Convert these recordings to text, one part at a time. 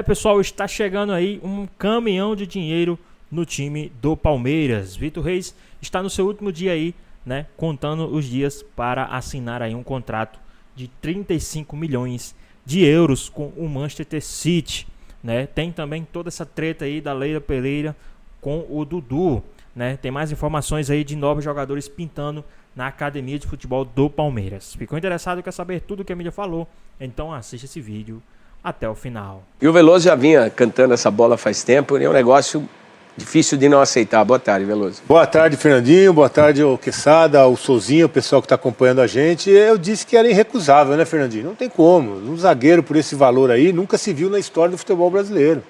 Pessoal, está chegando aí um caminhão de dinheiro no time do Palmeiras. Vitor Reis está no seu último dia aí, né, contando os dias para assinar aí um contrato de 35 milhões de euros com o Manchester City, né? Tem também toda essa treta aí da Leila Pereira com o Dudu, né? Tem mais informações aí de novos jogadores pintando na academia de futebol do Palmeiras. Ficou interessado e quer saber tudo que a mídia falou? Então assista esse vídeo até o final. E o Veloso já vinha cantando essa bola faz tempo, e é um negócio difícil de não aceitar. Boa tarde, Veloso. Boa tarde, Fernandinho. Boa tarde, ao Quesada, ao Souzinho, o pessoal que está acompanhando a gente. Eu disse que era irrecusável, né, Fernandinho? Não tem como. Um zagueiro por esse valor aí nunca se viu na história do futebol brasileiro.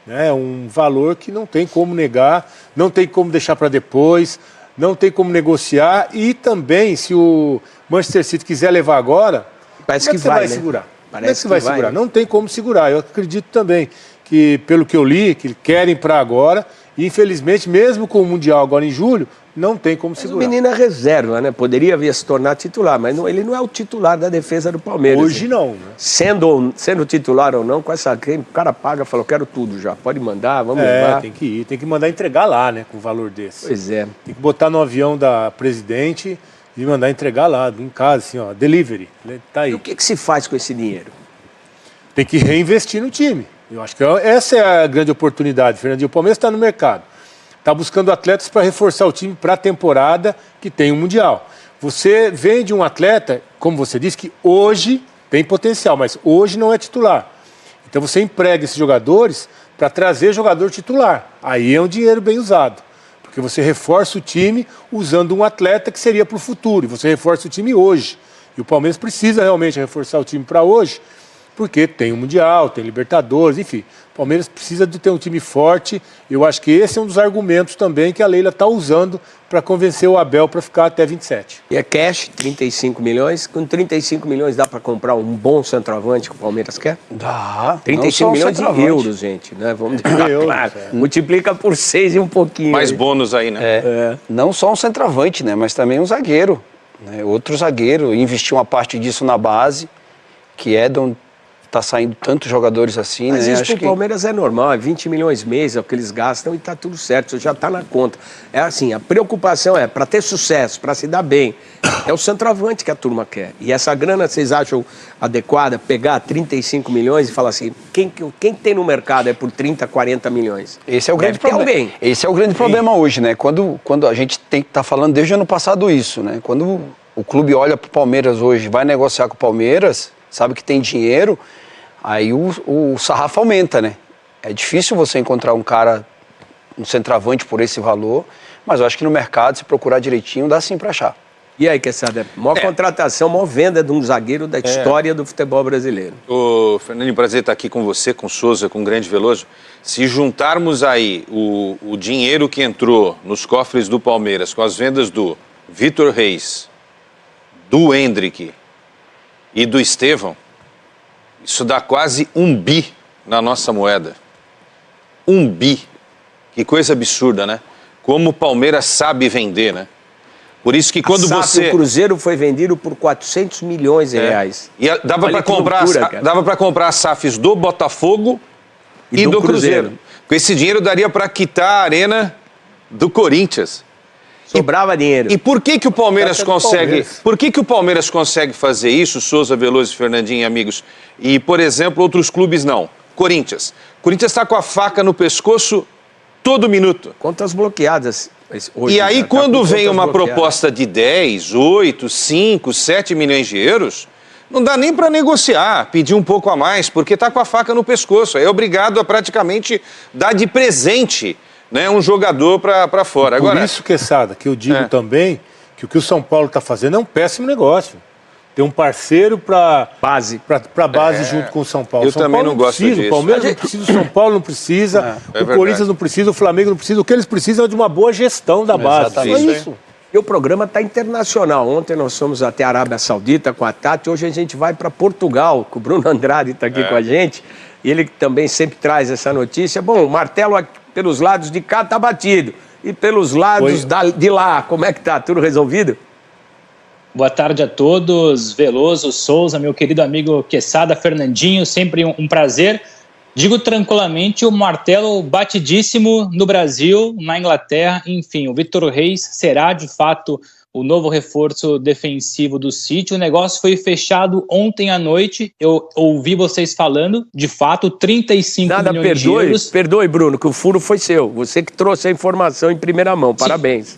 É um valor que não tem como negar, não tem como deixar para depois, não tem como negociar. E também, se o Manchester City quiser levar agora, parece que você vai, vai né? segurar? Parece que vai segurar? Né? Não tem como segurar. Eu acredito também que, pelo que eu li, que querem para agora, e infelizmente, mesmo com o Mundial agora em julho, não tem como segurar. O menino é reserva, né? Poderia vir a se tornar titular, mas não, ele não é o titular da defesa do Palmeiras. Hoje não, né? Sendo titular ou não, com essa o cara paga, falou, quero tudo já, pode mandar, vamos levar. Tem que ir, tem que mandar entregar lá, né, com o valor desse. Pois é. Tem que botar no avião da presidente e mandar entregar lá, em casa, assim, ó, delivery, tá aí. E o que se faz com esse dinheiro? Tem que reinvestir no time. Eu acho que essa é a grande oportunidade, Fernandinho. O Palmeiras está no mercado. Está buscando atletas para reforçar o time para a temporada que tem o Mundial. Você vende um atleta, como você disse, que hoje tem potencial, mas hoje não é titular. Então você emprega esses jogadores para trazer jogador titular. Aí é um dinheiro bem usado. Porque você reforça o time usando um atleta que seria para o futuro. E você reforça o time hoje. E o Palmeiras precisa realmente reforçar o time para hoje, porque tem o Mundial, tem Libertadores, enfim. O Palmeiras precisa de ter um time forte. Eu acho que esse é um dos argumentos também que a Leila está usando para convencer o Abel para ficar até 27. E é cash, 35 milhões. Com 35 milhões dá para comprar um bom centroavante que o Palmeiras quer? Dá. 35 milhões de euros, gente, né? Vamos deixar claro. Multiplica por 6 e um pouquinho. Mais bônus aí, né? Não só um centroavante, né? Mas também um zagueiro. Né? Outro zagueiro. Investir uma parte disso na base, que é de onde tá saindo tantos jogadores assim, mas né? Isso Acho pro Palmeiras é normal, é 20 milhões mês, é o que eles gastam e tá tudo certo, isso já tá na conta. É assim, a preocupação é, para ter sucesso, para se dar bem, é o centroavante que a turma quer. E essa grana, vocês acham adequada, pegar 35 milhões e falar assim, quem tem no mercado é por 30, 40 milhões? Esse é o grande problema. Alguém. Esse é o grande problema hoje, né? Quando a gente tá falando desde o ano passado isso, né? Quando o clube olha pro Palmeiras hoje, vai negociar com o Palmeiras, sabe que tem dinheiro, aí o sarrafo aumenta, né? É difícil você encontrar um centroavante por esse valor, mas eu acho que no mercado, se procurar direitinho, dá sim para achar. E aí, Quesada, maior contratação, maior venda de um zagueiro da história do futebol brasileiro. Ô, Fernandinho, prazer estar aqui com você, com o Souza, com o Grande Veloso. Se juntarmos aí o dinheiro que entrou nos cofres do Palmeiras com as vendas do Vitor Reis, do Endrick e do Estevão, isso dá quase 1 bi na nossa moeda. 1 bi. Que coisa absurda, né? Como o Palmeiras sabe vender, né? Por isso que quando O Cruzeiro foi vendido por 400 milhões de reais. E dava para comprar as SAFs do Botafogo e do Cruzeiro. Com esse dinheiro daria para quitar a arena do Corinthians. Sobrava dinheiro. E por que o Palmeiras consegue? Por que o Palmeiras consegue fazer isso, Souza, Veloso, Fernandinho e amigos? E, por exemplo, outros clubes não. Corinthians. Corinthians está com a faca no pescoço todo minuto. Contas bloqueadas. Hoje, e aí, quando vem uma proposta de 10, 8, 5, 7 milhões de euros, não dá nem para negociar, pedir um pouco a mais, porque está com a faca no pescoço. É obrigado a praticamente dar de presente, né, um jogador para fora. Por isso, Quesada, que eu digo também que o São Paulo está fazendo é um péssimo negócio. Ter um parceiro para base junto com o São Paulo. Eu São também Paulo não gosto disso. O Palmeiras não precisa, o São Paulo não precisa, o Corinthians não precisa, o Flamengo não precisa. O que eles precisam é de uma boa gestão da base. Só isso. E o programa está internacional. Ontem nós fomos até a Arábia Saudita com a Tati. Hoje a gente vai para Portugal, com o Bruno Andrade está aqui com a gente. E ele também sempre traz essa notícia. Bom, o martelo aqui, pelos lados de cá está batido. E pelos lados de lá, como é que está? Tudo resolvido? Boa tarde a todos, Veloso, Souza, meu querido amigo Quesada, Fernandinho, sempre um prazer. Digo tranquilamente, o martelo batidíssimo no Brasil, na Inglaterra, enfim, o Vitor Reis será de fato o novo reforço defensivo do City. O negócio foi fechado ontem à noite, eu ouvi vocês falando, de fato, 35 milhões de euros. Perdoe, Bruno, que o furo foi seu, você que trouxe a informação em primeira mão, parabéns.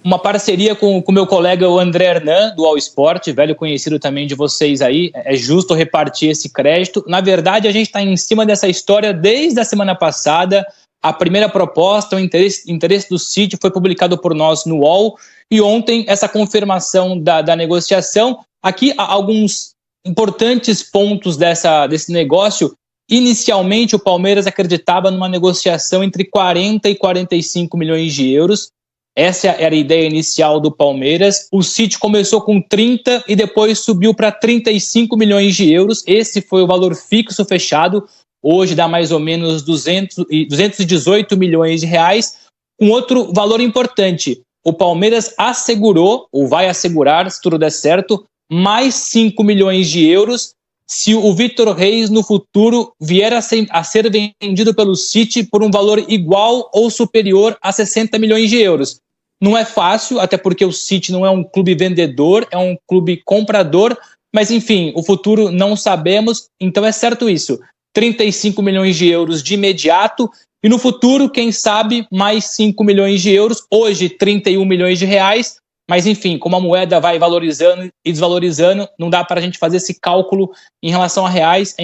Uma parceria com o meu colega, o André Hernan, do All Sport, velho conhecido também de vocês aí. É justo repartir esse crédito. Na verdade, a gente está em cima dessa história desde a semana passada. A primeira proposta, o interesse do City foi publicado por nós no UOL. E ontem, essa confirmação da negociação. Aqui, há alguns importantes pontos desse negócio. Inicialmente, o Palmeiras acreditava numa negociação entre 40 e 45 milhões de euros. Essa era a ideia inicial do Palmeiras. O City começou com 30 e depois subiu para 35 milhões de euros. Esse foi o valor fixo fechado. Hoje dá mais ou menos 218 milhões de reais. Um outro valor importante. O Palmeiras assegurou, ou vai assegurar, se tudo der certo, mais 5 milhões de euros se o Vitor Reis no futuro vier a ser vendido pelo City por um valor igual ou superior a 60 milhões de euros. Não é fácil, até porque o City não é um clube vendedor, é um clube comprador, mas enfim, o futuro não sabemos, então é certo isso. 35 milhões de euros de imediato e no futuro, quem sabe, mais 5 milhões de euros, hoje 31 milhões de reais, mas enfim, como a moeda vai valorizando e desvalorizando, não dá para a gente fazer esse cálculo em relação a reais,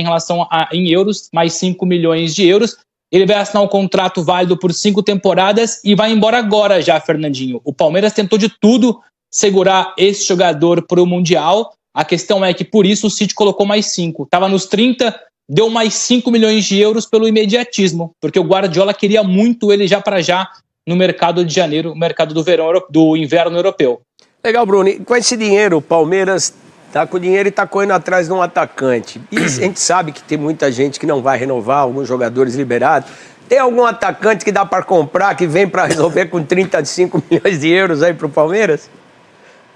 em euros, mais 5 milhões de euros. Ele vai assinar um contrato válido por 5 temporadas e vai embora agora já, Fernandinho. O Palmeiras tentou de tudo segurar esse jogador para o Mundial. A questão é que por isso o City colocou mais 5. Estava nos 30, deu mais 5 milhões de euros pelo imediatismo, porque o Guardiola queria muito ele já para já no mercado de janeiro, mercado do inverno europeu. Legal, Bruno. E com esse dinheiro, o Palmeiras tá com dinheiro e tá correndo atrás de um atacante. E a gente sabe que tem muita gente que não vai renovar, alguns jogadores liberados. Tem algum atacante que dá para comprar, que vem para resolver com 35 milhões de euros aí pro Palmeiras?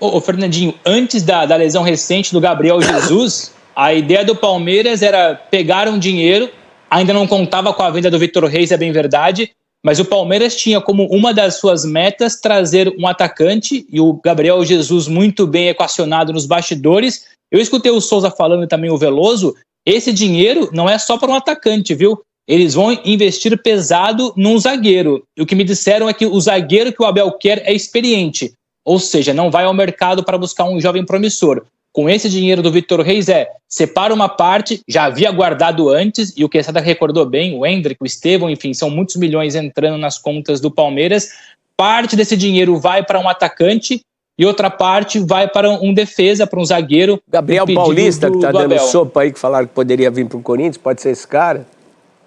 Ô Fernandinho, antes da lesão recente do Gabriel Jesus, a ideia do Palmeiras era pegar um dinheiro, ainda não contava com a venda do Vitor Reis, é bem verdade, mas o Palmeiras tinha como uma das suas metas trazer um atacante, e o Gabriel Jesus muito bem equacionado nos bastidores. Eu escutei o Souza falando também, o Veloso, esse dinheiro não é só para um atacante, viu? Eles vão investir pesado num zagueiro. E o que me disseram é que o zagueiro que o Abel quer é experiente, ou seja, não vai ao mercado para buscar um jovem promissor. Com esse dinheiro do Vitor Reis separa uma parte, já havia guardado antes, e o Quesada recordou bem, o Hendrick, o Estevão, enfim, são muitos milhões entrando nas contas do Palmeiras. Parte desse dinheiro vai para um atacante e outra parte vai para um defesa, para um zagueiro. Gabriel Paulista, que está dando sopa aí, que falaram que poderia vir para o Corinthians, pode ser esse cara?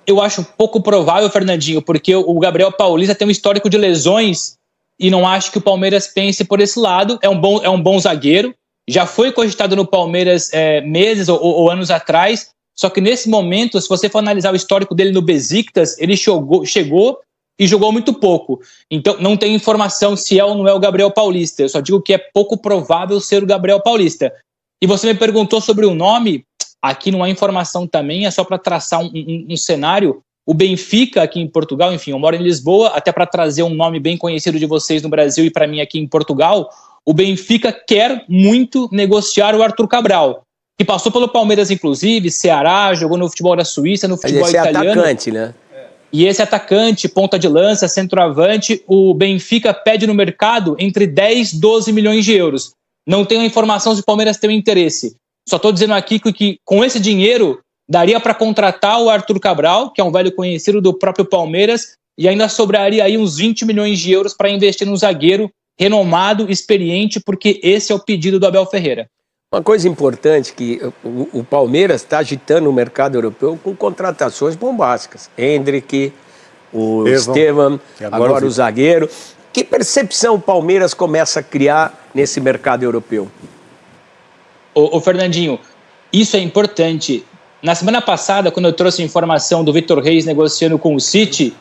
Eu acho pouco provável, Fernandinho, porque o Gabriel Paulista tem um histórico de lesões e não acho que o Palmeiras pense por esse lado. É um bom zagueiro. Já foi cogitado no Palmeiras meses ou anos atrás, só que nesse momento, se você for analisar o histórico dele no Besiktas, ele chegou e jogou muito pouco. Então, não tem informação se é ou não é o Gabriel Paulista. Eu só digo que é pouco provável ser o Gabriel Paulista. E você me perguntou sobre o nome, aqui não há informação também, é só para traçar um cenário. O Benfica, aqui em Portugal, enfim, eu moro em Lisboa, até para trazer um nome bem conhecido de vocês no Brasil e para mim aqui em Portugal, o Benfica quer muito negociar o Arthur Cabral, que passou pelo Palmeiras, inclusive, Ceará, jogou no futebol da Suíça, no futebol italiano. Esse é atacante, né? E esse atacante, ponta de lança, centroavante, o Benfica pede no mercado entre 10 e 12 milhões de euros. Não tenho a informação se o Palmeiras tem um interesse. Só estou dizendo aqui que com esse dinheiro daria para contratar o Arthur Cabral, que é um velho conhecido do próprio Palmeiras, e ainda sobraria aí uns 20 milhões de euros para investir num zagueiro renomado, experiente, porque esse é o pedido do Abel Ferreira. Uma coisa importante que o Palmeiras está agitando o mercado europeu com contratações bombásticas. Hendrick, o Estevão, agora o zagueiro. Que percepção o Palmeiras começa a criar nesse mercado europeu? Ô Fernandinho, isso é importante. Na semana passada, quando eu trouxe a informação do Vitor Reis negociando com o City,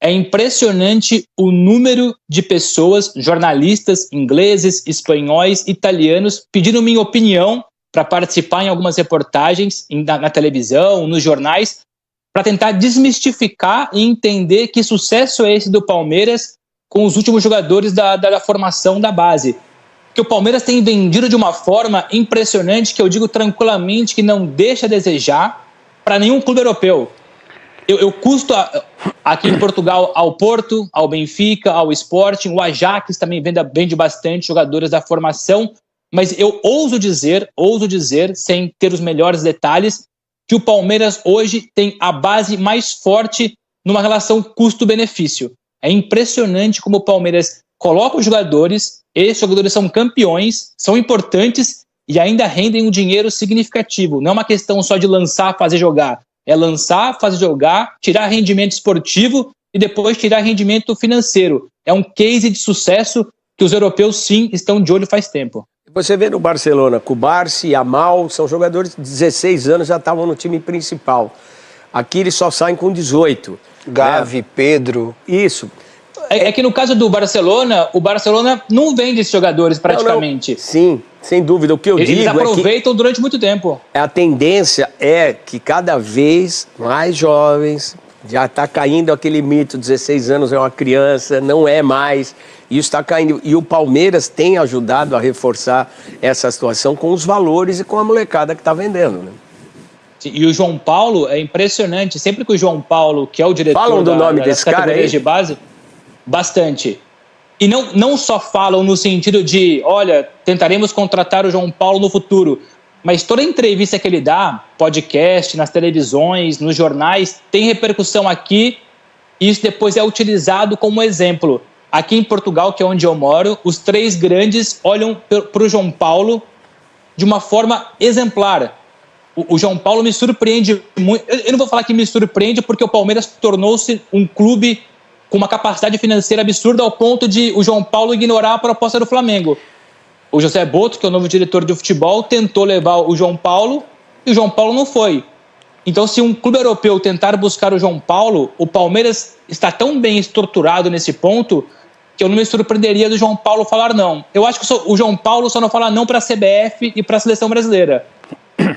é impressionante o número de pessoas, jornalistas ingleses, espanhóis, italianos, pedindo minha opinião para participar em algumas reportagens na televisão, nos jornais, para tentar desmistificar e entender que sucesso é esse do Palmeiras com os últimos jogadores da formação da base. Que o Palmeiras tem vendido de uma forma impressionante, que eu digo tranquilamente que não deixa a desejar para nenhum clube europeu. Eu custo aqui em Portugal ao Porto, ao Benfica, ao Sporting, o Ajax também vende bastante jogadores da formação, mas eu ouso dizer, sem ter os melhores detalhes, que o Palmeiras hoje tem a base mais forte numa relação custo-benefício. É impressionante como o Palmeiras coloca os jogadores, esses jogadores são campeões, são importantes e ainda rendem um dinheiro significativo. Não é uma questão só de lançar, fazer jogar. É lançar, fazer jogar, tirar rendimento esportivo e depois tirar rendimento financeiro. É um case de sucesso que os europeus, sim, estão de olho faz tempo. Você vê no Barcelona, Cubarsí, Yamal, são jogadores de 16 anos, já estavam no time principal. Aqui eles só saem com 18. Gavi, né? Pedro. Isso. É que no caso do Barcelona, o Barcelona não vende esses jogadores praticamente. Não. Sim, sem dúvida. O que eu digo eles aproveitam é que durante muito tempo. A tendência é que cada vez mais jovens, já está caindo aquele mito, 16 anos é uma criança, não é mais, isso está caindo. E o Palmeiras tem ajudado a reforçar essa situação com os valores e com a molecada que está vendendo, né? E o João Paulo é impressionante, sempre que o João Paulo, que é o diretor falam do nome desse cara aí? De base, bastante. E não só falam no sentido de, olha, tentaremos contratar o João Paulo no futuro, mas toda entrevista que ele dá, podcast, nas televisões, nos jornais, tem repercussão aqui e isso depois é utilizado como exemplo. Aqui em Portugal, que é onde eu moro, os 3 grandes olham para o João Paulo de uma forma exemplar. O João Paulo me surpreende muito. Eu não vou falar que me surpreende porque o Palmeiras tornou-se um clube com uma capacidade financeira absurda ao ponto de o João Paulo ignorar a proposta do Flamengo. O José Boto, que é o novo diretor de futebol, tentou levar o João Paulo e o João Paulo não foi. Então, se um clube europeu tentar buscar o João Paulo, o Palmeiras está tão bem estruturado nesse ponto que eu não me surpreenderia do João Paulo falar não. Eu acho que o João Paulo só não fala não para a CBF e para a seleção brasileira.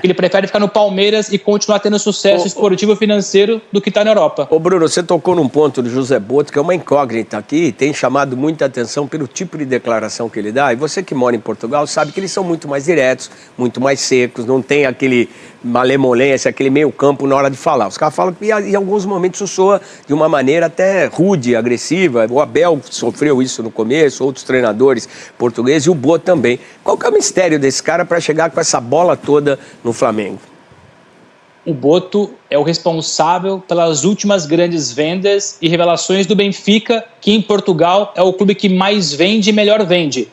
Ele prefere ficar no Palmeiras e continuar tendo sucesso esportivo e financeiro do que está na Europa. Ô Bruno, você tocou num ponto do José Boto, que é uma incógnita aqui, tem chamado muita atenção pelo tipo de declaração que ele dá. E você que mora em Portugal sabe que eles são muito mais diretos, muito mais secos, não tem aquele malemolência, aquele meio campo na hora de falar. Os caras falam que em alguns momentos isso soa de uma maneira até rude, agressiva. O Abel sofreu isso no começo, outros treinadores portugueses e o Boto também. Qual que é o mistério desse cara para chegar com essa bola toda no Flamengo? O Boto é o responsável pelas últimas grandes vendas e revelações do Benfica, que em Portugal é o clube que mais vende e melhor vende.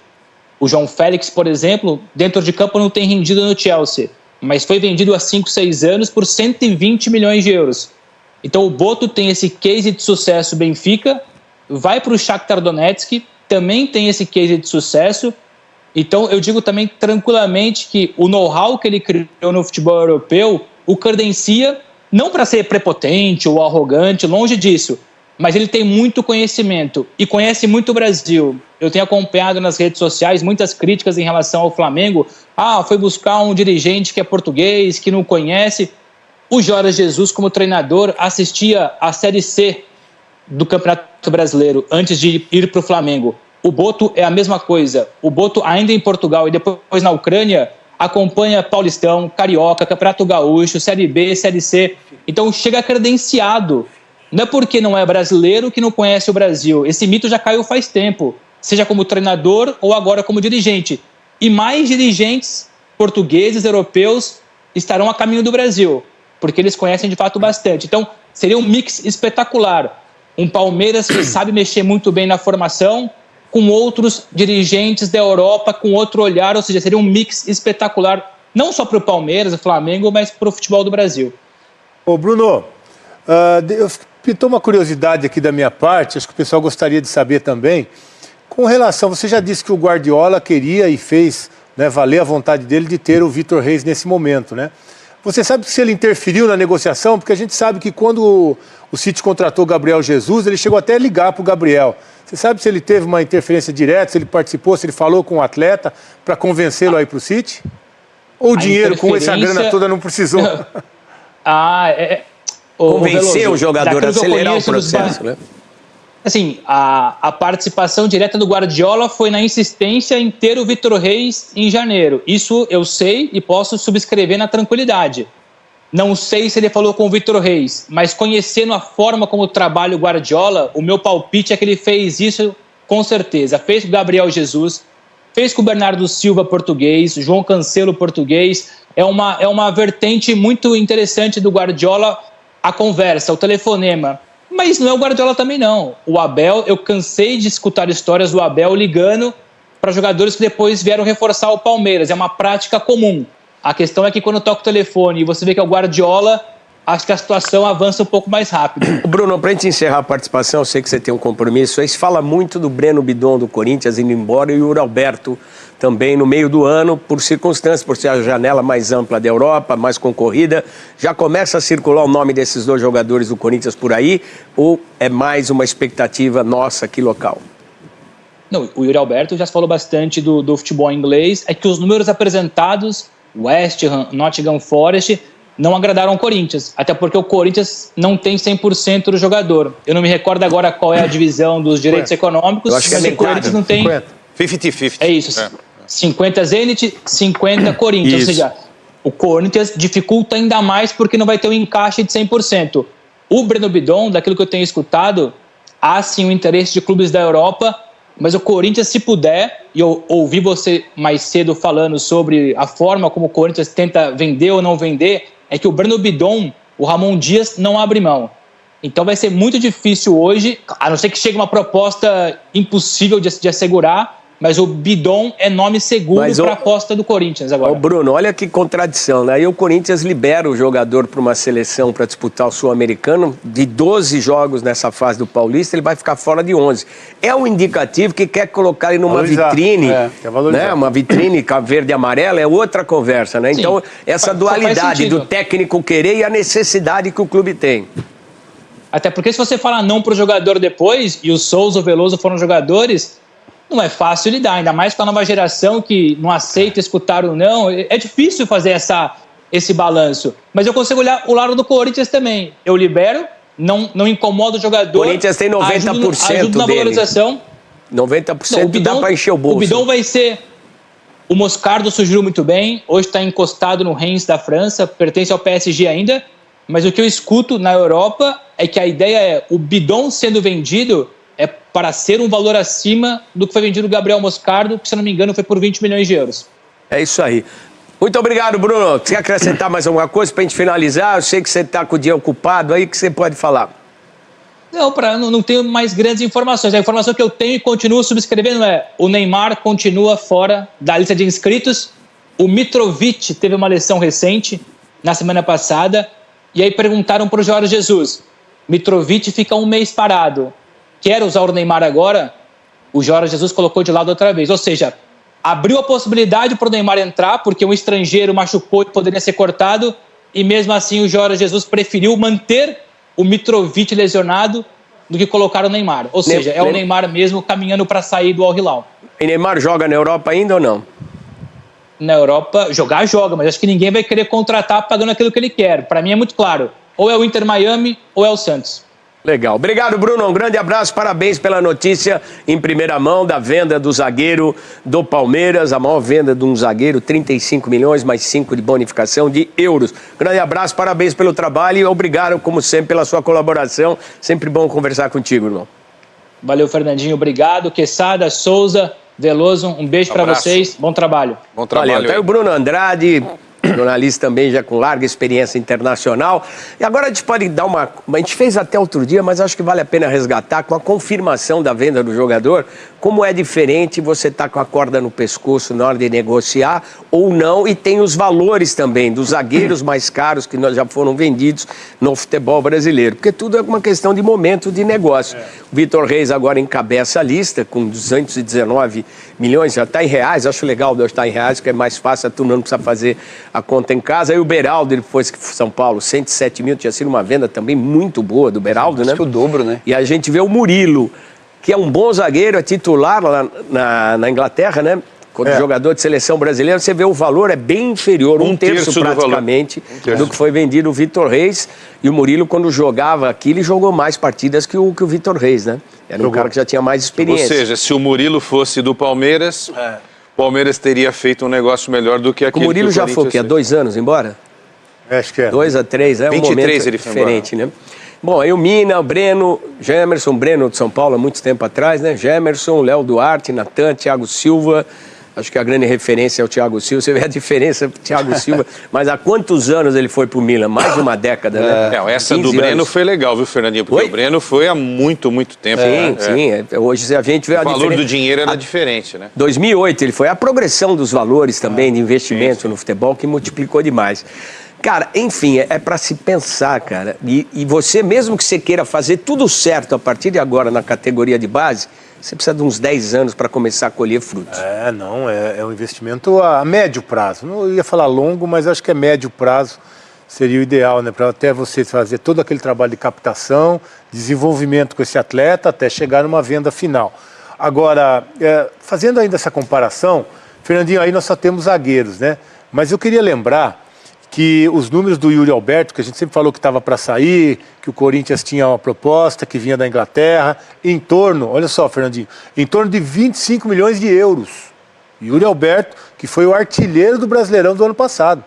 O João Félix, por exemplo, dentro de campo não tem rendido no Chelsea, mas foi vendido há 5, 6 anos por 120 milhões de euros. Então o Boto tem esse case de sucesso Benfica, vai para o Shakhtar Donetsk, também tem esse case de sucesso. Então eu digo também tranquilamente que o know-how que ele criou no futebol europeu o credencia, não para ser prepotente ou arrogante, longe disso, mas ele tem muito conhecimento e conhece muito o Brasil. Eu tenho acompanhado nas redes sociais muitas críticas em relação ao Flamengo. Foi buscar um dirigente que é português, que não conhece. O Jorge Jesus, como treinador, assistia à Série C do Campeonato Brasileiro antes de ir para o Flamengo. O Boto é a mesma coisa. O Boto, ainda em Portugal e depois na Ucrânia, acompanha Paulistão, Carioca, Campeonato Gaúcho, Série B, Série C. Então chega credenciado. Não é porque não é brasileiro que não conhece o Brasil. Esse mito já caiu faz tempo, seja como treinador ou agora como dirigente. E mais dirigentes portugueses, europeus, estarão a caminho do Brasil, porque eles conhecem de fato bastante. Então seria um mix espetacular. Um Palmeiras que sabe mexer muito bem na formação, com outros dirigentes da Europa com outro olhar, ou seja, seria um mix espetacular, não só para o Palmeiras, o Flamengo, mas para o futebol do Brasil. Ô Bruno, pintou uma curiosidade aqui da minha parte, acho que o pessoal gostaria de saber também, com relação, você já disse que o Guardiola queria e fez, né, valer a vontade dele de ter o Vitor Reis nesse momento, né? Você sabe se ele interferiu na negociação? Porque a gente sabe que quando o City contratou o Gabriel Jesus, ele chegou até a ligar para o Gabriel. Você sabe se ele teve uma interferência direta, se ele participou, se ele falou com o atleta para convencê-lo a ir para o City? Ou o dinheiro com essa grana toda não precisou? Convencer o jogador a acelerar o processo, né? Assim, a participação direta do Guardiola foi na insistência em ter o Vitor Reis em janeiro. Isso eu sei e posso subscrever na tranquilidade. Não sei se ele falou com o Vitor Reis, mas conhecendo a forma como trabalha o Guardiola, o meu palpite é que ele fez isso com certeza. Fez com o Gabriel Jesus, fez com o Bernardo Silva português, João Cancelo português. É uma vertente muito interessante do Guardiola, a conversa, o telefonema. Mas não é o Guardiola também não. O Abel, eu cansei de escutar histórias do Abel ligando para jogadores que depois vieram reforçar o Palmeiras. É uma prática comum. A questão é que quando toca o telefone e você vê que é o Guardiola, acho que a situação avança um pouco mais rápido. Bruno, para a gente encerrar a participação, eu sei que você tem um compromisso. Aí se fala muito do Breno Bidon do Corinthians indo embora e o Yuri Alberto também no meio do ano, por circunstâncias, por ser a janela mais ampla da Europa, mais concorrida. Já começa a circular o nome desses dois jogadores do Corinthians por aí? Ou é mais uma expectativa nossa aqui local? Não, o Yuri Alberto já se falou bastante do futebol inglês. É que os números apresentados, West Ham, Nottingham Forest, não agradaram ao Corinthians. Até porque o Corinthians não tem 100% do jogador. Eu não me recordo agora qual é a divisão dos direitos econômicos, Eu acho que mas é o Corinthians não tem... 50-50. É isso, 50 Zenit, 50 Corinthians. Isso. Ou seja, o Corinthians dificulta ainda mais porque não vai ter um encaixe de 100%. O Breno Bidon, daquilo que eu tenho escutado, há sim o interesse de clubes da Europa, mas o Corinthians, se puder, e eu ouvi você mais cedo falando sobre a forma como o Corinthians tenta vender ou não vender, é que o Breno Bidon, o Ramon Dias, não abre mão. Então vai ser muito difícil hoje, a não ser que chegue uma proposta impossível de assegurar, mas o Bidon é nome seguro para a aposta do Corinthians agora. Ô Bruno, olha que contradição, né? Aí o Corinthians libera o jogador para uma seleção para disputar o Sul-Americano, de 12 jogos nessa fase do Paulista, ele vai ficar fora de 11. É um indicativo que quer colocar ele numa vitrine, né? Uma vitrine verde e amarela, é outra conversa, né? Sim, então, essa dualidade do técnico querer e a necessidade que o clube tem. Até porque se você falar não para o jogador depois, e o Souza e o Veloso foram jogadores, não é fácil lidar, ainda mais com a nova geração que não aceita escutar o não. É difícil fazer esse balanço. Mas eu consigo olhar o lado do Corinthians também. Eu libero, não incomodo o jogador. O Corinthians tem 90% ajudo na valorização. 90% não, dá para encher o bolso. O Bidon vai ser... O Moscardo sugeriu muito bem, hoje está encostado no Reims da França, pertence ao PSG ainda, mas o que eu escuto na Europa é que a ideia é o Bidon sendo vendido é para ser um valor acima do que foi vendido o Gabriel Moscardo, que, se não me engano, foi por 20 milhões de euros. É isso aí. Muito obrigado, Bruno. Você quer acrescentar mais alguma coisa para a gente finalizar? Eu sei que você está com o dia ocupado aí, que você pode falar. Não tenho mais grandes informações. A informação que eu tenho e continuo subscrevendo é: o Neymar continua fora da lista de inscritos, o Mitrovic teve uma lesão recente na semana passada, e aí perguntaram para o Jorge Jesus: Mitrovic fica um mês parado, quer usar o Neymar agora? O Jorge Jesus colocou de lado outra vez, ou seja, abriu a possibilidade para o Neymar entrar, porque um estrangeiro machucou e poderia ser cortado, e mesmo assim o Jorge Jesus preferiu manter o Mitrovic lesionado do que colocar o Neymar. Ou seja, é o Neymar mesmo caminhando para sair do Al Hilal. E Neymar joga na Europa ainda ou não? Na Europa, joga, mas acho que ninguém vai querer contratar pagando aquilo que ele quer. Para mim é muito claro, ou é o Inter Miami ou é o Santos. Legal. Obrigado, Bruno. Um grande abraço. Parabéns pela notícia em primeira mão da venda do zagueiro do Palmeiras. A maior venda de um zagueiro, 35 milhões, mais 5 de bonificação de euros. Grande abraço, parabéns pelo trabalho e obrigado, como sempre, pela sua colaboração. Sempre bom conversar contigo, irmão. Valeu, Fernandinho. Obrigado. Quesada, Souza, Veloso, um beijo para vocês. Bom trabalho. Bom trabalho. Valeu. Tá aí o Bruno Andrade, jornalista também já com larga experiência internacional. E agora a gente pode dar uma... A gente fez até outro dia, mas acho que vale a pena resgatar com a confirmação da venda do jogador, como é diferente você estar com a corda no pescoço na hora de negociar ou não, e tem os valores também dos zagueiros mais caros que já foram vendidos no futebol brasileiro, porque tudo é uma questão de momento de negócio. O Vitor Reis agora encabeça a lista com 219 milhões, já está em reais, acho legal estar em reais, que é mais fácil, a turma não precisa fazer a conta em casa. Aí o Beraldo, depois que São Paulo, 107 mil, tinha sido uma venda também muito boa do Beraldo, né? Acho que o dobro, né? E a gente vê o Murilo, que é um bom zagueiro, é titular lá na Inglaterra, né? Quando jogador de seleção brasileira, você vê o valor é bem inferior, um terço praticamente, do que foi vendido o Vitor Reis. E o Murilo, quando jogava aqui, ele jogou mais partidas que o Vitor Reis, né? Era um cara que já tinha mais experiência. Ou seja, se o Murilo fosse do Palmeiras, o Palmeiras teria feito um negócio melhor do que aquele. O Murilo já foi, que há 2 anos embora? Acho que é. 2 a 3, é um 23 momento ele foi diferente, né? Bom, aí o Mina, o Breno, Gemerson, Breno de São Paulo há muito tempo atrás, né? Gemerson, Léo Duarte, Natan, Thiago Silva. Acho que a grande referência é o Thiago Silva. Você vê a diferença do Thiago Silva. Mas há quantos anos ele foi pro Milan? Mais de uma década, né? Essa do Breno foi legal, viu, Fernandinho? Porque o Breno foi há muito, muito tempo. Sim. Hoje a gente vê o valor do dinheiro era diferente, né? 2008 ele foi. A progressão dos valores também de investimento no futebol que multiplicou demais. Cara, enfim, é para se pensar, cara. E você, mesmo que você queira fazer tudo certo a partir de agora na categoria de base, você precisa de uns 10 anos para começar a colher frutos. É um investimento a médio prazo. Não ia falar longo, mas acho que é médio prazo seria o ideal, né? Para até você fazer todo aquele trabalho de captação, desenvolvimento com esse atleta, até chegar numa venda final. Agora, fazendo ainda essa comparação, Fernandinho, aí nós só temos zagueiros, né? Mas eu queria lembrar que os números do Yuri Alberto, que a gente sempre falou que estava para sair, que o Corinthians tinha uma proposta que vinha da Inglaterra, em torno, olha só, Fernandinho, em torno de 25 milhões de euros. Yuri Alberto, que foi o artilheiro do Brasileirão do ano passado.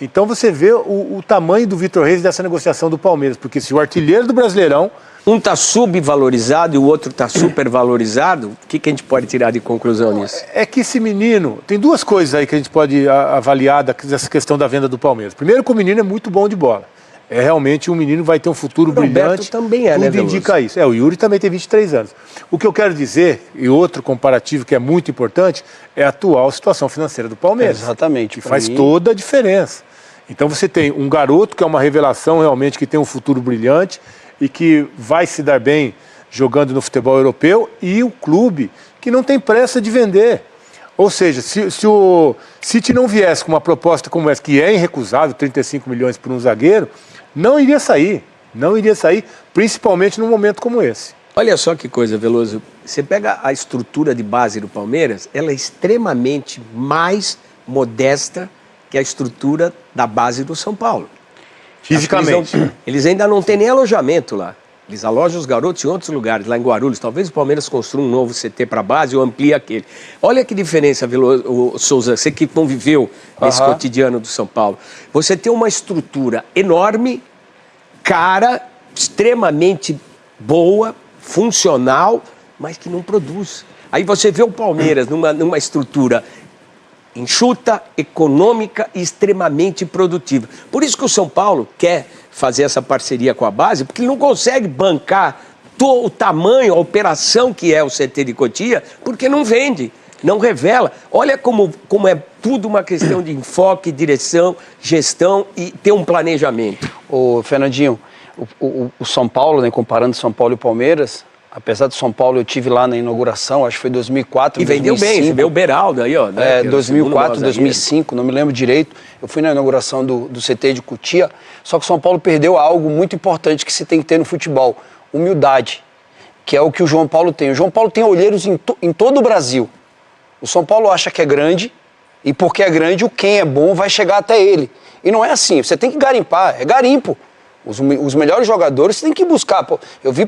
Então você vê o tamanho do Vitor Reis dessa negociação do Palmeiras, porque se o artilheiro do Brasileirão... Um está subvalorizado e o outro está supervalorizado, o que a gente pode tirar de conclusão nisso? É que esse menino... Tem 2 coisas aí que a gente pode avaliar dessa questão da venda do Palmeiras. Primeiro que o menino é muito bom de bola. É realmente um menino, vai ter um futuro brilhante. Também é, tudo né, Veloso? Indica isso. O Yuri também tem 23 anos. O que eu quero dizer, e outro comparativo que é muito importante, é a atual situação financeira do Palmeiras. Exatamente. Que faz toda a diferença. Então você tem um garoto que é uma revelação realmente, que tem um futuro brilhante e que vai se dar bem jogando no futebol europeu, e o clube que não tem pressa de vender. Ou seja, se o City não viesse com uma proposta como essa, que é irrecusável, 35 milhões por um zagueiro, não iria sair, principalmente num momento como esse. Olha só que coisa, Veloso. Você pega a estrutura de base do Palmeiras, ela é extremamente mais modesta que a estrutura da base do São Paulo. Fisicamente. Eles ainda não têm nem alojamento lá. Eles alojam os garotos em outros lugares, lá em Guarulhos. Talvez o Palmeiras construa um novo CT para a base ou amplie aquele. Olha que diferença, Souza, você que conviveu nesse cotidiano do São Paulo. Você tem uma estrutura enorme, cara, extremamente boa, funcional, mas que não produz. Aí você vê o Palmeiras numa estrutura enxuta, econômica e extremamente produtiva. Por isso que o São Paulo quer fazer essa parceria com a base, porque ele não consegue bancar o tamanho, a operação que é o CT de Cotia, porque não vende, não revela. Olha como é tudo uma questão de enfoque, direção, gestão e ter um planejamento. Ô, Fernandinho, o São Paulo, né, comparando São Paulo e Palmeiras, apesar do São Paulo, eu tive lá na inauguração, acho que foi 2004, e vendeu 2005. Bem, você vê o Beraldo aí, ó. Né, 2004, 2005, não me lembro direito. Eu fui na inauguração do CT de Cotia, só que o São Paulo perdeu algo muito importante que se tem que ter no futebol, humildade, que é o que o João Paulo tem. O João Paulo tem olheiros em todo o Brasil. O São Paulo acha que é grande, e porque é grande, o quem é bom vai chegar até ele. E não é assim, você tem que garimpar, é garimpo. Os melhores jogadores você tem que buscar. Pô, eu vi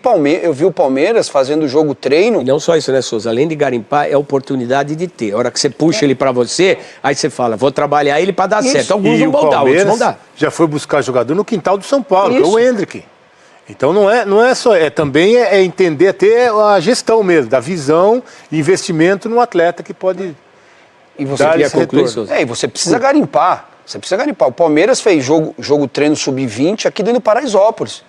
o Palmeiras fazendo jogo treino. E não só isso, né, Souza? Além de garimpar, é a oportunidade de ter. A hora que você puxa ele pra você, aí você fala, vou trabalhar ele pra dar certo. Alguns não vão dar, outros vão dar. Já foi buscar jogador no quintal do São Paulo, que é o Hendrick. Então não é só, também é entender até a gestão mesmo, da visão e investimento no atleta que pode dar esse retorno. E você precisa garimpar. Você precisa garimpar. O Palmeiras fez jogo treino sub-20 aqui dentro do Paraisópolis.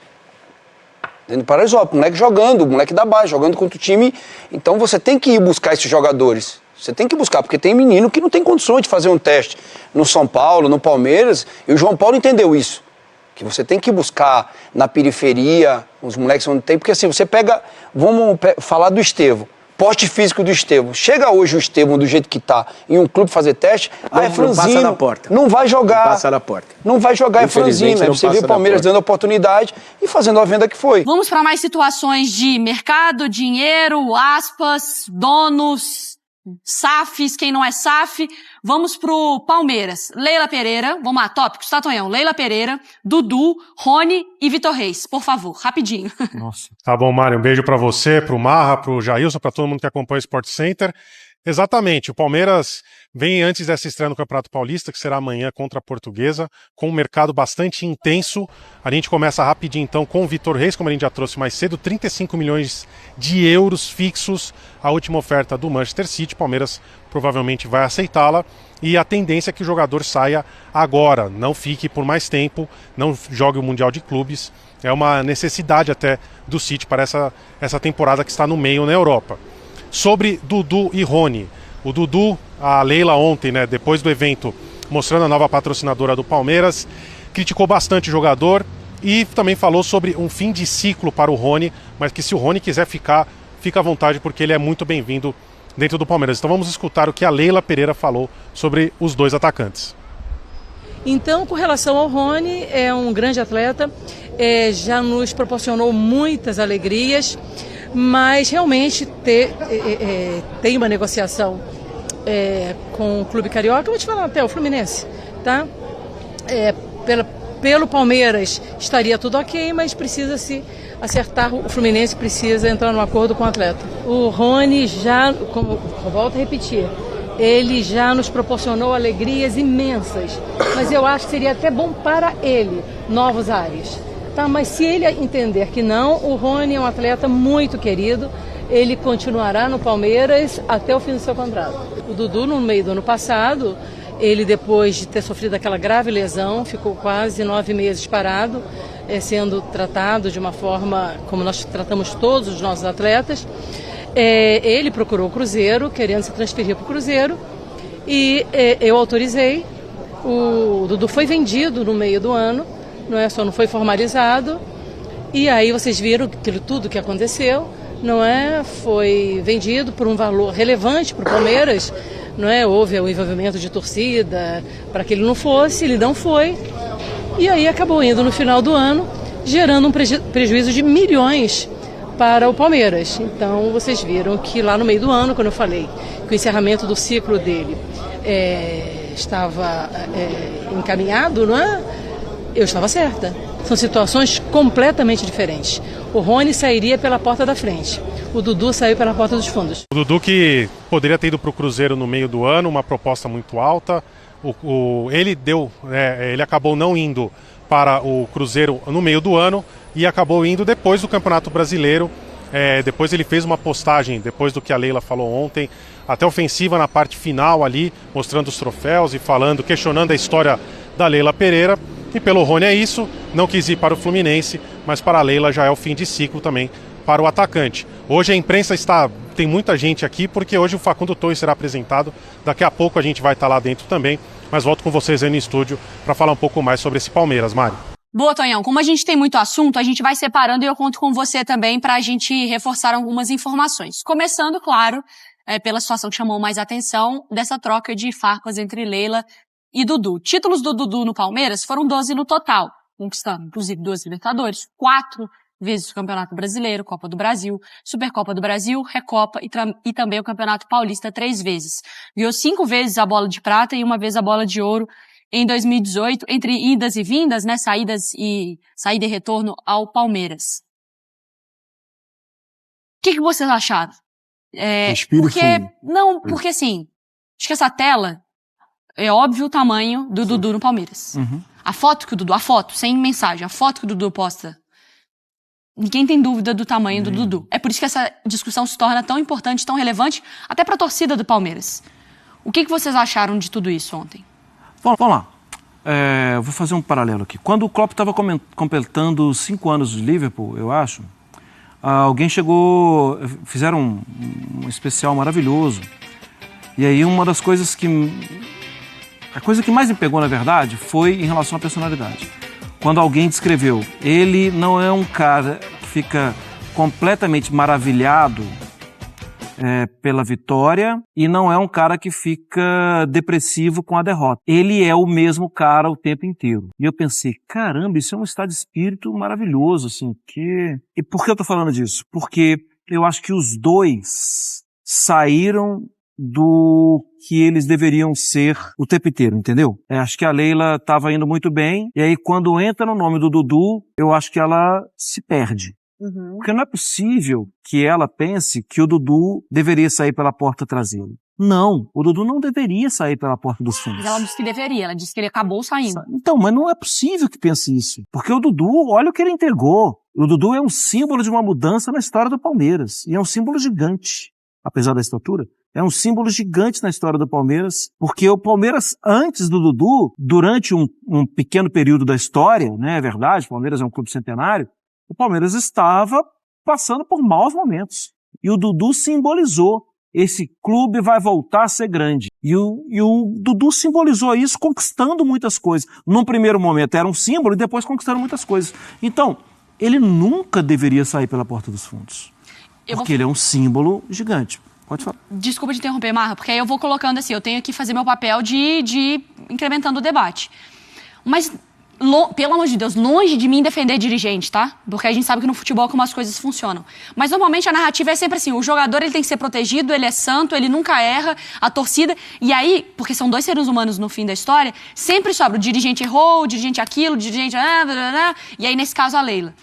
Moleque jogando, moleque da base, jogando contra o time. Então você tem que ir buscar esses jogadores. Você tem que buscar, porque tem menino que não tem condições de fazer um teste no São Paulo, no Palmeiras. E o João Paulo entendeu isso. Que você tem que buscar na periferia, os moleques onde tem. Porque assim, você pega... Vamos falar do Estevão. Porte físico do Estevão. Chega hoje o Estevão do jeito que tá em um clube fazer teste, é franzino. Não passa na porta. Não vai jogar. Não passa na porta. Não vai jogar, é franzino. Aí você vê o Palmeiras dando oportunidade e fazendo a venda que foi. Vamos para mais situações de mercado, dinheiro, aspas, donos. SAFs, quem não é SAF. Vamos pro Palmeiras. Leila Pereira, vamos lá, tópicos, tá, Tonhão? Leila Pereira, Dudu, Rony e Vitor Reis. Por favor, rapidinho. Nossa. Tá bom, Mário, um beijo pra você, pro Marra, pro Jailson, pra todo mundo que acompanha o Sport Center. Exatamente, o Palmeiras vem antes dessa estreia no Campeonato Paulista, que será amanhã contra a Portuguesa, com um mercado bastante intenso. A gente começa rapidinho então com o Vitor Reis, como a gente já trouxe mais cedo, 35 milhões de euros fixos, a última oferta do Manchester City. O Palmeiras provavelmente vai aceitá-la e a tendência é que o jogador saia agora, não fique por mais tempo, não jogue o Mundial de Clubes. É uma necessidade até do City para essa temporada que está no meio na Europa. Sobre Dudu e Rony. O Dudu, a Leila ontem, né, depois do evento, mostrando a nova patrocinadora do Palmeiras, criticou bastante o jogador e também falou sobre um fim de ciclo para o Rony, mas que se o Rony quiser ficar, fica à vontade porque ele é muito bem-vindo dentro do Palmeiras. Então vamos escutar o que a Leila Pereira falou sobre os dois atacantes. Então, com relação ao Rony, é um grande atleta, já nos proporcionou muitas alegrias, mas realmente tem uma negociação com o Clube Carioca, eu vou te falar até o Fluminense, tá? Pelo Palmeiras estaria tudo ok, mas precisa se acertar, o Fluminense precisa entrar num acordo com o atleta. O Rony já, como eu volto a repetir, ele já nos proporcionou alegrias imensas, mas eu acho que seria até bom para ele, novos ares. Tá, mas se ele entender que não, o Rony é um atleta muito querido, ele continuará no Palmeiras até o fim do seu contrato. O Dudu, no meio do ano passado, ele depois de ter sofrido aquela grave lesão, ficou quase 9 meses parado, sendo tratado de uma forma como nós tratamos todos os nossos atletas. Ele procurou o Cruzeiro, querendo se transferir para o Cruzeiro, e eu autorizei. O Dudu foi vendido no meio do ano, só não foi formalizado, e aí vocês viram tudo que aconteceu, foi vendido por um valor relevante para o Palmeiras, houve o envolvimento de torcida para que ele não fosse, ele não foi, e aí acabou indo no final do ano, gerando um prejuízo de milhões para o Palmeiras. Então vocês viram que lá no meio do ano, quando eu falei que o encerramento do ciclo dele estava encaminhado, eu estava certa. São situações completamente diferentes. O Rony sairia pela porta da frente. O Dudu saiu pela porta dos fundos. O Dudu que poderia ter ido para o Cruzeiro no meio do ano, uma proposta muito alta. Ele acabou não indo para o Cruzeiro no meio do ano e acabou indo depois do Campeonato Brasileiro. Depois ele fez uma postagem, depois do que a Leila falou ontem, até ofensiva na parte final ali, mostrando os troféus e questionando a história da Leila Pereira. E pelo Rony é isso, não quis ir para o Fluminense, mas para a Leila já é o fim de ciclo também para o atacante. Hoje a imprensa tem muita gente aqui, porque hoje o Facundo Torres será apresentado, daqui a pouco a gente vai estar lá dentro também, mas volto com vocês aí no estúdio para falar um pouco mais sobre esse Palmeiras, Mário. Boa, Tonhão. Como a gente tem muito assunto, a gente vai separando e eu conto com você também para a gente reforçar algumas informações. Começando, claro, pela situação que chamou mais atenção, dessa troca de farpas entre Leila e Dudu. Títulos do Dudu no Palmeiras foram 12 no total, conquistando inclusive 2 Libertadores, 4 vezes o Campeonato Brasileiro, Copa do Brasil, Supercopa do Brasil, Recopa e também o Campeonato Paulista 3 vezes. Ganhou 5 vezes a bola de prata e 1 vez a bola de ouro em 2018, entre idas e vindas, saída e retorno ao Palmeiras. O que vocês acharam? Porque assim, acho que essa tela é óbvio o tamanho do Dudu no Palmeiras. Uhum. A foto, sem mensagem, a foto que o Dudu posta, ninguém tem dúvida do tamanho do Dudu. É por isso que essa discussão se torna tão importante, tão relevante, até para a torcida do Palmeiras. O que vocês acharam de tudo isso ontem? Vamos lá. Vou fazer um paralelo aqui. Quando o Klopp estava completando 5 anos de Liverpool, eu acho, alguém chegou, fizeram um especial maravilhoso. E aí uma das coisas a coisa que mais me pegou, na verdade, foi em relação à personalidade. Quando alguém descreveu, ele não é um cara que fica completamente maravilhado pela vitória e não é um cara que fica depressivo com a derrota. Ele é o mesmo cara o tempo inteiro. E eu pensei, caramba, isso é um estado de espírito maravilhoso, assim, E por que eu tô falando disso? Porque eu acho que os dois saíram do que eles deveriam ser o tempo inteiro, entendeu? Acho que a Leila estava indo muito bem, e aí quando entra no nome do Dudu, eu acho que ela se perde. Porque não é possível que ela pense que o Dudu deveria sair pela porta traseira. Não, o Dudu não deveria sair pela porta dos fundos. Mas ela disse que deveria, ela disse que ele acabou saindo. Então, mas não é possível que pense isso. Porque o Dudu, olha o que ele entregou. O Dudu é um símbolo de uma mudança na história do Palmeiras. E é um símbolo gigante, apesar da estatura. É um símbolo gigante na história do Palmeiras, porque o Palmeiras, antes do Dudu, durante um pequeno período da história, né, é verdade, o Palmeiras é um clube centenário, o Palmeiras estava passando por maus momentos. E o Dudu simbolizou. Esse clube vai voltar a ser grande. E o Dudu simbolizou isso conquistando muitas coisas. Num primeiro momento era um símbolo e depois conquistando muitas coisas. Então, ele nunca deveria sair pela porta dos fundos. Porque ele é um símbolo gigante. Pode falar. Desculpa te interromper, Marra, porque aí eu vou colocando assim, eu tenho que fazer meu papel de incrementando o debate. Mas, pelo amor de Deus, longe de mim defender dirigente, tá? Porque a gente sabe que no futebol como as coisas funcionam. Mas normalmente a narrativa é sempre assim, o jogador ele tem que ser protegido, ele é santo, ele nunca erra, a torcida... E aí, porque são dois seres humanos no fim da história, sempre sobra o dirigente errou, o dirigente aquilo, o dirigente... E aí, nesse caso, a Leila.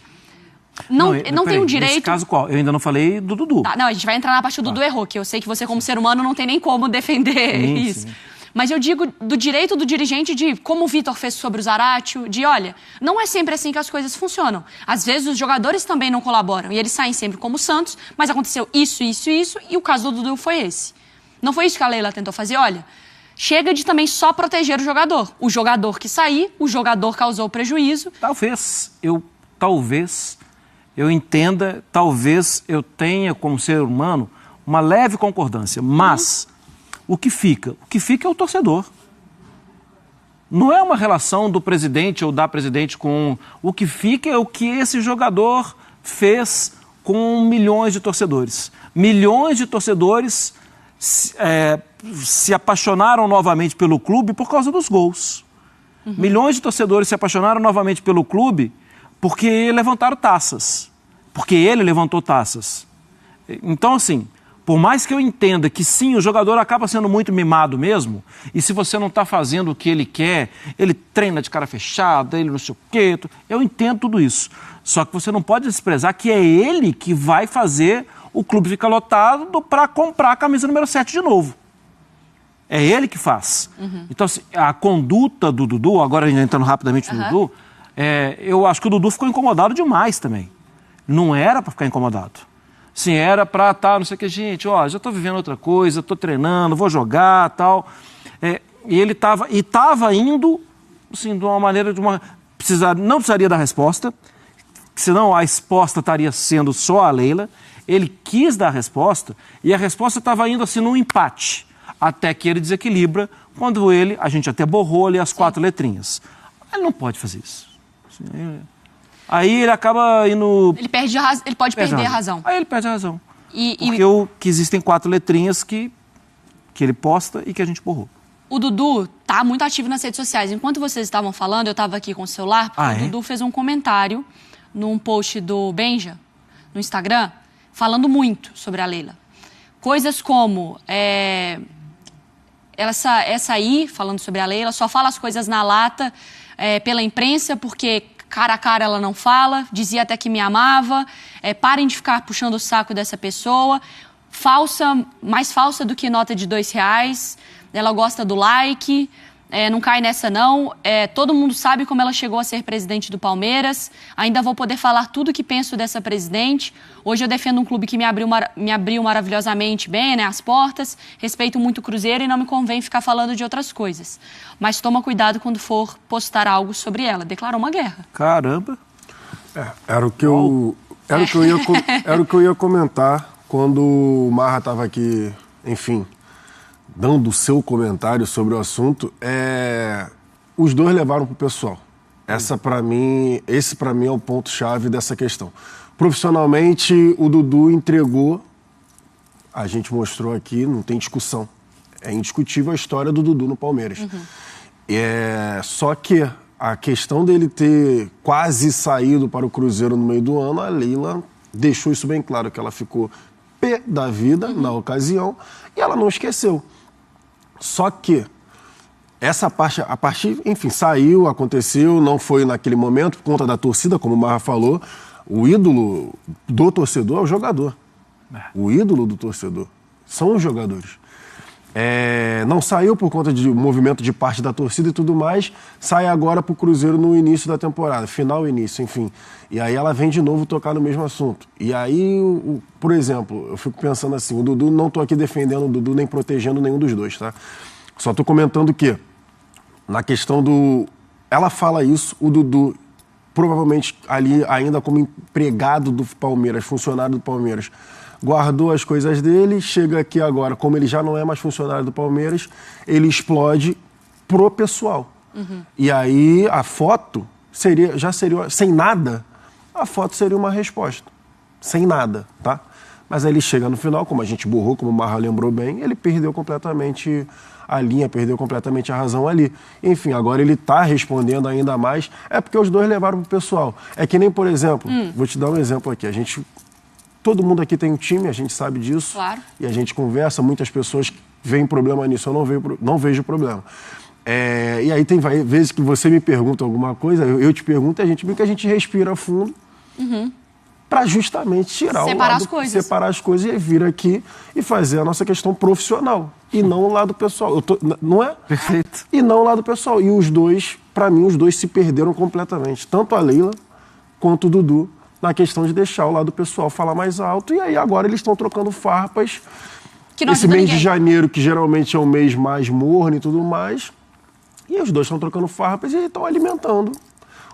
Não tem um direito... Nesse caso qual? Eu ainda não falei do Dudu. Tá, não, a gente vai entrar na parte do Dudu errou, que eu sei que você como ser humano não tem nem como defender isso. Sim. Mas eu digo do direito do dirigente de, como o Vitor fez sobre o Zaratio, de, olha, não é sempre assim que as coisas funcionam. Às vezes os jogadores também não colaboram e eles saem sempre como santos, mas aconteceu isso, e o caso do Dudu foi esse. Não foi isso que a Leila tentou fazer? Olha, chega de também só proteger o jogador. O jogador que sair, o jogador causou prejuízo. Talvez eu entenda, talvez eu tenha, como ser humano, uma leve concordância, mas o que fica é o torcedor. Não é uma relação do presidente ou da presidente com... O que fica é o que esse jogador fez com milhões de torcedores. Milhões de torcedores se apaixonaram novamente pelo clube por causa dos gols. Milhões de torcedores se apaixonaram novamente pelo clube porque levantaram taças. Porque ele levantou taças. Então, assim, por mais que eu entenda que sim, o jogador acaba sendo muito mimado mesmo, e se você não está fazendo o que ele quer, ele treina de cara fechada, ele não sei o quê, eu entendo tudo isso. Só que você não pode desprezar que é ele que vai fazer o clube ficar lotado para comprar a camisa número 7 de novo. É ele que faz. Então, assim, a conduta do Dudu, agora entrando rapidamente no Dudu, eu acho que o Dudu ficou incomodado demais também. Não era para ficar incomodado. Sim, era para estar, não sei o que, gente, ó, já estou vivendo outra coisa, estou treinando, vou jogar, tal. E ele estava indo, assim, de uma maneira, não precisaria dar resposta, senão a resposta estaria sendo só a Leila. Ele quis dar a resposta e a resposta estava indo assim num empate, até que ele desequilibra, quando a gente até borrou ali as 4 letrinhas. Ele não pode fazer isso. Assim, aí ele acaba indo... Ele pode perder a razão. Aí ele perde a razão. Porque existem 4 letrinhas que ele posta e que a gente borrou. O Dudu tá muito ativo nas redes sociais. Enquanto vocês estavam falando, eu estava aqui com o celular, porque o Dudu fez um comentário num post do Benja, no Instagram, falando muito sobre a Leila. Coisas como... essa aí, falando sobre a Leila, só fala as coisas na lata pela imprensa, porque... cara a cara ela não fala, dizia até que me amava, parem de ficar puxando o saco dessa pessoa, mais falsa do que nota de R$2, ela gosta do like, não cai nessa não, todo mundo sabe como ela chegou a ser presidente do Palmeiras, ainda vou poder falar tudo o que penso dessa presidente, hoje eu defendo um clube que me abriu maravilhosamente bem, né, as portas, respeito muito o Cruzeiro e não me convém ficar falando de outras coisas, mas toma cuidado quando for postar algo sobre ela, declarou uma guerra. Caramba! Era o que eu ia comentar quando o Marra estava aqui, enfim, dando o seu comentário sobre o assunto. Os dois levaram pro pessoal. Esse para mim é o ponto-chave dessa questão. Profissionalmente, o Dudu entregou, a gente mostrou aqui, não tem discussão. É indiscutível a história do Dudu no Palmeiras. Só que a questão dele ter quase saído para o Cruzeiro no meio do ano, a Leila deixou isso bem claro, que ela ficou pé da vida na ocasião e ela não esqueceu. Só que essa parte, a partir, enfim, saiu, aconteceu, não foi naquele momento, por conta da torcida, como o Marra falou, o ídolo do torcedor é o jogador. O ídolo do torcedor são os jogadores. Não saiu por conta de movimento de parte da torcida e tudo mais, sai agora pro Cruzeiro no início da temporada, final e início, enfim. E aí ela vem de novo tocar no mesmo assunto. E aí, por exemplo, eu fico pensando assim, o Dudu, não tô aqui defendendo o Dudu nem protegendo nenhum dos dois, tá? Só tô comentando que, na questão do... Ela fala isso, o Dudu, provavelmente ali ainda como empregado do Palmeiras, funcionário do Palmeiras, guardou as coisas dele, chega aqui agora, como ele já não é mais funcionário do Palmeiras, ele explode pro pessoal. E aí a foto já seria, sem nada, a foto seria uma resposta. Sem nada, tá? Mas aí ele chega no final, como a gente borrou, como o Marra lembrou bem, ele perdeu completamente a linha, perdeu completamente a razão ali. Enfim, agora ele tá respondendo ainda mais, é porque os dois levaram pro pessoal. É que nem, por exemplo, vou te dar um exemplo aqui, todo mundo aqui tem um time, a gente sabe disso. Claro. E a gente conversa, muitas pessoas veem problema nisso, eu não vejo problema. E aí tem vezes que você me pergunta alguma coisa, eu te pergunto e a gente vê que a gente respira fundo para justamente tirar separar as coisas e vir aqui e fazer a nossa questão profissional. E não o lado pessoal. Não é? Perfeito. E não o lado pessoal. E os dois, para mim, os dois se perderam completamente. Tanto a Leila quanto o Dudu, na questão de deixar o lado pessoal falar mais alto. E aí agora eles estão trocando farpas. Esse mês de janeiro, que geralmente é um mês mais morno e tudo mais. E os dois estão trocando farpas e estão alimentando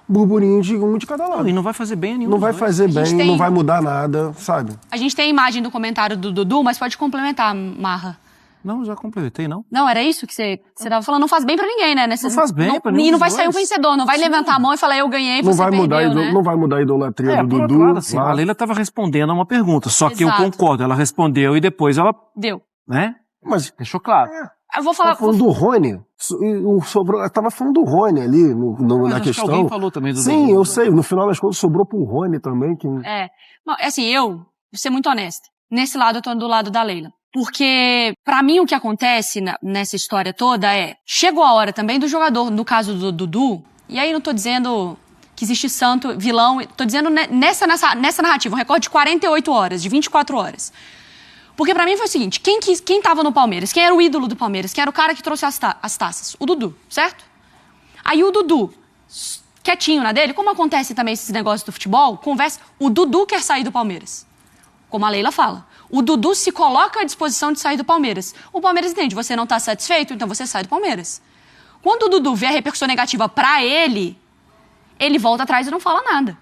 burburinho de um de cada lado. E não vai fazer bem a nenhum. Não vai fazer bem, não vai mudar nada, sabe? A gente tem a imagem do comentário do Dudu, mas pode complementar, Marra. Não, já completei, não. Não, era isso que você tava falando? Não faz bem pra ninguém, né? Não faz bem pra ninguém. E não vai sair um vencedor, não vai levantar a mão e falar eu ganhei, você perdeu, né? Não vai mudar a idolatria do Dudu. Claro, assim, a Leila estava respondendo a uma pergunta, só que eu concordo, ela respondeu e depois ela... Deu. Né? Mas deixou claro. Eu vou falar... Falando do Rony, tava falando do Rony ali na questão. Que alguém falou também do Sim, Dudu. eu sei, no final das contas sobrou pro Rony também. Assim, eu vou ser muito honesta, nesse lado eu tô do lado da Leila. Porque, pra mim, o que acontece nessa história toda chegou a hora também do jogador, no caso do Dudu, e aí não tô dizendo que existe santo, vilão, tô dizendo nessa narrativa, um recorde de 48 horas, de 24 horas. Porque pra mim foi o seguinte, quem tava no Palmeiras, quem era o ídolo do Palmeiras, quem era o cara que trouxe as taças? O Dudu, certo? Aí o Dudu, quietinho na dele, como acontece também esses negócios do futebol, o Dudu quer sair do Palmeiras. Como a Leila fala. O Dudu se coloca à disposição de sair do Palmeiras. O Palmeiras entende, você não tá satisfeito, então você sai do Palmeiras. Quando o Dudu vê a repercussão negativa pra ele volta atrás e não fala nada.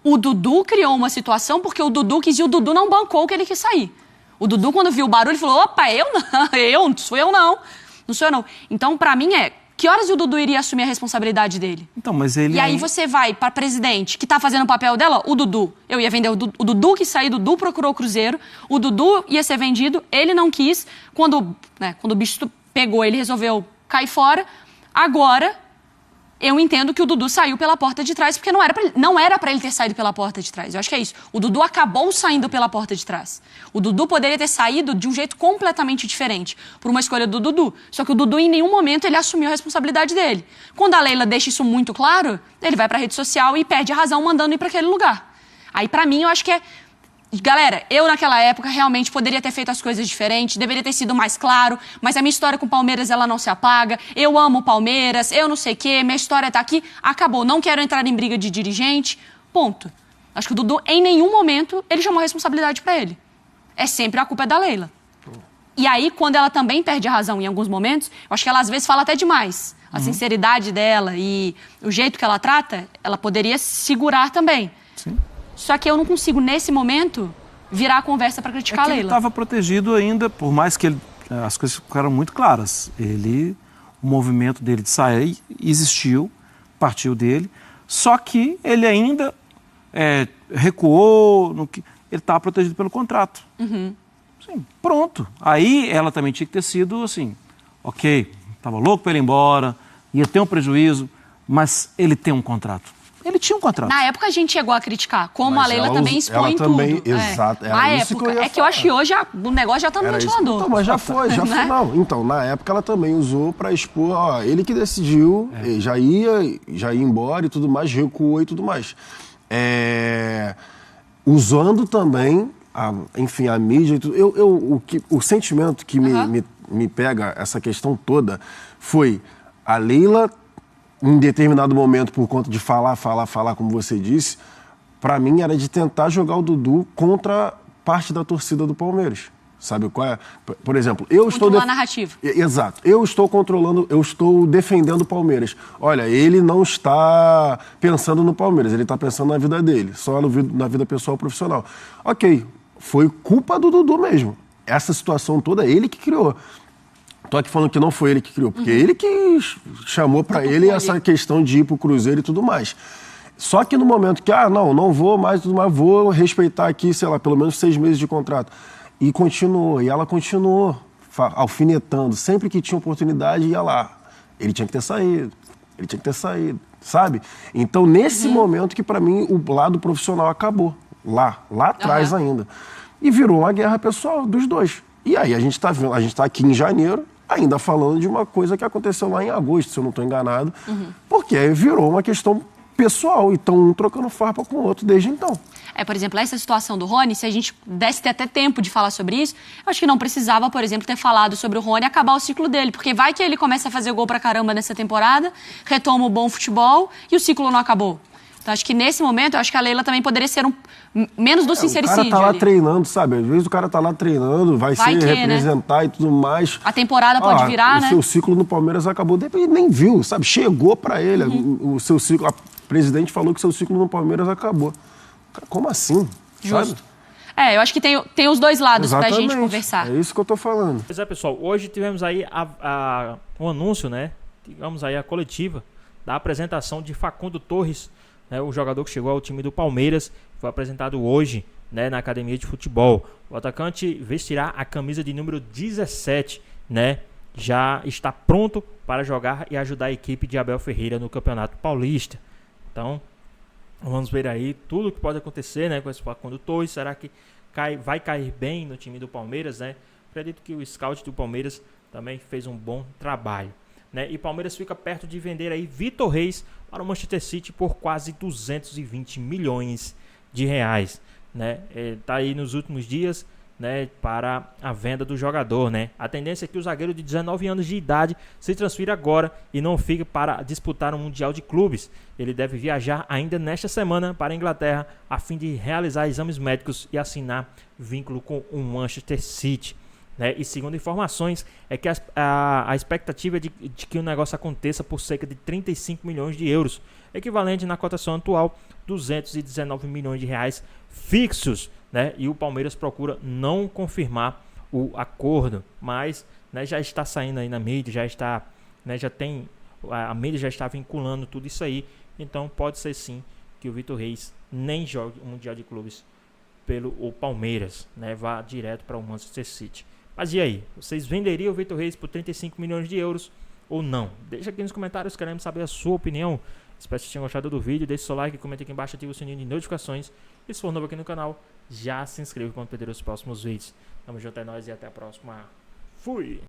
O Dudu criou uma situação porque o Dudu quis e o Dudu não bancou que ele quis sair. O Dudu, quando viu o barulho, falou, opa, não sou eu não. Então, pra mim que horas o Dudu iria assumir a responsabilidade dele? Então, mas ele... E aí você vai pra presidente, que tá fazendo o papel dela, o Dudu. Eu ia vender o Dudu que saiu, o Dudu procurou o Cruzeiro, o Dudu ia ser vendido, ele não quis. Quando o bicho pegou, ele resolveu cair fora. Agora, eu entendo que o Dudu saiu pela porta de trás, porque não era pra ele ter saído pela porta de trás. Eu acho que é isso. O Dudu acabou saindo pela porta de trás. O Dudu poderia ter saído de um jeito completamente diferente, por uma escolha do Dudu. Só que o Dudu, em nenhum momento, ele assumiu a responsabilidade dele. Quando a Leila deixa isso muito claro, ele vai pra rede social e perde a razão mandando ir pra aquele lugar. Aí, pra mim, eu acho que Galera, eu naquela época realmente poderia ter feito as coisas diferentes, deveria ter sido mais claro, mas a minha história com o Palmeiras, ela não se apaga. Eu amo o Palmeiras, eu não sei o quê, minha história tá aqui, acabou. Não quero entrar em briga de dirigente, ponto. Acho que o Dudu, em nenhum momento, ele chamou a responsabilidade pra ele. É sempre a culpa é da Leila. E aí, quando ela também perde a razão em alguns momentos, eu acho que ela às vezes fala até demais. A sinceridade dela e o jeito que ela trata, ela poderia segurar também. Sim. Só que eu não consigo, nesse momento, virar a conversa para criticar a Leila. Ele estava protegido ainda, por mais que as coisas ficaram muito claras. O movimento dele de sair existiu, partiu dele, só que ele ainda recuou, ele estava protegido pelo contrato. Sim, pronto. Aí ela também tinha que ter sido assim, ok, estava louco para ele ir embora, ia ter um prejuízo, mas ele tem um contrato. Ele tinha um contrato. Na época a gente chegou a criticar, como Mas a Leila ela também expõe ela também, tudo. exato, era Na isso época. que eu ia Que eu acho que hoje o negócio já tá no Era isso. ventilador. Então, mas já foi, já foi. Né? Não, então, na época ela também usou pra expor, ó, ele que decidiu, já ia embora e tudo mais, recuou e tudo mais. Usando também, enfim, a mídia e tudo. O sentimento que me pega essa questão toda foi a Leila, em determinado momento, por conta de falar, como você disse, pra mim era de tentar jogar o Dudu contra parte da torcida do Palmeiras. Sabe qual é? Por exemplo, eu estou... Controlar a narrativa. Exato. Eu estou controlando, eu estou defendendo o Palmeiras. Olha, ele não está pensando no Palmeiras, ele está pensando na vida dele, só na vida pessoal profissional. Ok, foi culpa do Dudu mesmo. Essa situação toda, ele que criou. Tô aqui falando que não foi ele que criou, porque ele que chamou para ele essa questão de ir pro Cruzeiro e tudo mais. Só que no momento que, não vou mais, tudo mais, vou respeitar aqui, sei lá, pelo menos 6 meses de contrato. E continuou, e ela continuou alfinetando. Sempre que tinha oportunidade, ia lá. Ele tinha que ter saído, sabe? Então, nesse momento que, para mim, o lado profissional acabou. Lá atrás ainda. E virou uma guerra pessoal dos dois. E aí, a gente tá aqui em janeiro, ainda falando de uma coisa que aconteceu lá em agosto, se eu não estou enganado. Porque aí virou uma questão pessoal. E estão um trocando farpa com o outro desde então. Por exemplo, essa situação do Rony, se a gente desse ter até tempo de falar sobre isso, eu acho que não precisava, por exemplo, ter falado sobre o Rony e acabar o ciclo dele. Porque vai que ele começa a fazer gol pra caramba nessa temporada, retoma o bom futebol e o ciclo não acabou. Então, acho que nesse momento, eu acho que a Leila também poderia ser menos do sincericídio. O cara tá lá ali. treinando, sabe? Às vezes o cara tá lá treinando, vai representar, né? E tudo mais. A temporada pode virar, né? O seu ciclo no Palmeiras acabou, ele nem viu, sabe? Chegou pra ele o seu ciclo. A presidente falou que seu ciclo no Palmeiras acabou. Como assim? Justo. Sabe? Eu acho que tem os dois lados pra gente conversar. É isso que eu tô falando. Pois é, pessoal, hoje tivemos aí um anúncio, né? Tivemos aí a coletiva da apresentação de Facundo Torres, né, o jogador que chegou ao time do Palmeiras, foi apresentado hoje, né, na academia de futebol. O atacante vestirá a camisa de número 17, né? Já está pronto para jogar e ajudar a equipe de Abel Ferreira no Campeonato Paulista. Então, vamos ver aí tudo que pode acontecer, né, com esse Facundo Torres. Será que vai cair bem no time do Palmeiras, né? Acredito que o scout do Palmeiras também fez um bom trabalho, né? E Palmeiras fica perto de vender aí Vitor Reis para o Manchester City por quase 220 milhões de reais, né? Tá aí nos últimos dias, né, para a venda do jogador, né? A tendência é que o zagueiro de 19 anos de idade se transfira agora e não fique para disputar um Mundial de Clubes. Ele deve viajar ainda nesta semana para a Inglaterra a fim de realizar exames médicos e assinar vínculo com o Manchester City, né? E segundo informações, é que a expectativa é de que o negócio aconteça por cerca de 35 milhões de euros, equivalente na cotação atual 219 milhões de reais fixos, né? E o Palmeiras procura não confirmar o acordo, mas, né, já está saindo aí na mídia, já está, né, a mídia já está vinculando tudo isso aí. Então pode ser sim que o Vitor Reis nem jogue o Mundial de Clubes pelo Palmeiras, né? Vá direto para o Manchester City. Mas e aí? Vocês venderiam o Vitor Reis por 35 milhões de euros ou não? Deixa aqui nos comentários, queremos saber a sua opinião. Espero que vocês tenham gostado do vídeo. Deixe seu like, comente aqui embaixo, ative o sininho de notificações. E se for novo aqui no canal, já se inscreva para não perder os próximos vídeos. Tamo junto, é nóis e até a próxima. Fui!